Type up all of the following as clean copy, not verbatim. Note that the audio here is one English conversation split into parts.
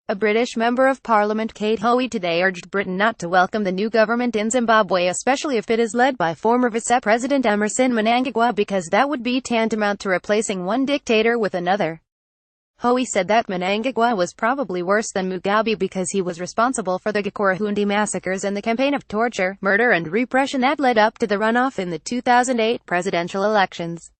A British Member of Parliament, Kate Hoey, today urged Britain not to welcome the new government in Zimbabwe, especially if it is led by former Vice-President Emmerson Mnangagwa, because that would be tantamount to replacing one dictator with another. Hoey said that Mnangagwa was probably worse than Mugabe because he was responsible for the Gukurahundi massacres and the campaign of torture, murder and repression that led up to the runoff in the 2008 presidential elections.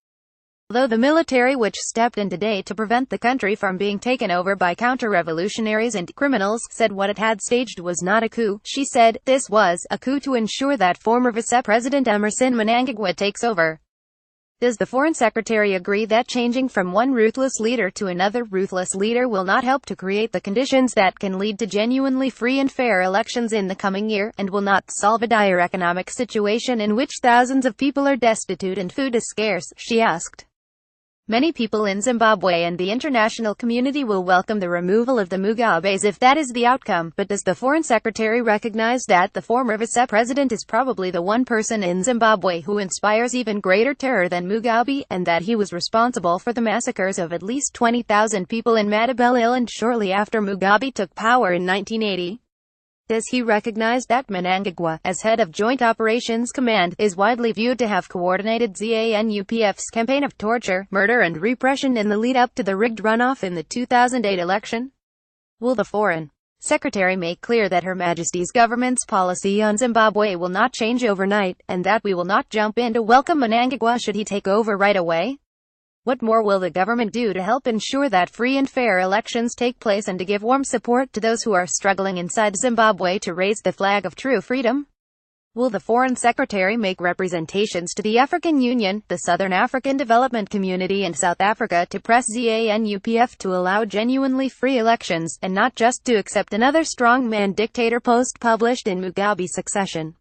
Although the military, which stepped in today to prevent the country from being taken over by counter-revolutionaries and criminals, said what it had staged was not a coup, she said, "This was a coup to ensure that former Vice-President Emmerson Mnangagwa takes over." Does the Foreign Secretary agree that changing from one ruthless leader to another ruthless leader will not help to create the conditions that can lead to genuinely free and fair elections in the coming year, and will not solve a dire economic situation in which thousands of people are destitute and food is scarce? She asked. Many people in Zimbabwe and the international community will welcome the removal of the Mugabes if that is the outcome, but does the Foreign Secretary recognize that the former vice-president is probably the one person in Zimbabwe who inspires even greater terror than Mugabe, and that he was responsible for the massacres of at least 20,000 people in Matabele Island shortly after Mugabe took power in 1980? Does he recognize that Mnangagwa, as head of Joint Operations Command, is widely viewed to have coordinated ZANU-PF's campaign of torture, murder and repression in the lead-up to the rigged runoff in the 2008 election? Will the Foreign Secretary make clear that Her Majesty's government's policy on Zimbabwe will not change overnight, and that we will not jump in to welcome Mnangagwa should he take over right away? What more will the government do to help ensure that free and fair elections take place and to give warm support to those who are struggling inside Zimbabwe to raise the flag of true freedom? Will the Foreign Secretary make representations to the African Union, the Southern African Development Community and South Africa to press ZANU-PF to allow genuinely free elections, and not just to accept another strongman dictator post published in Mugabe's succession?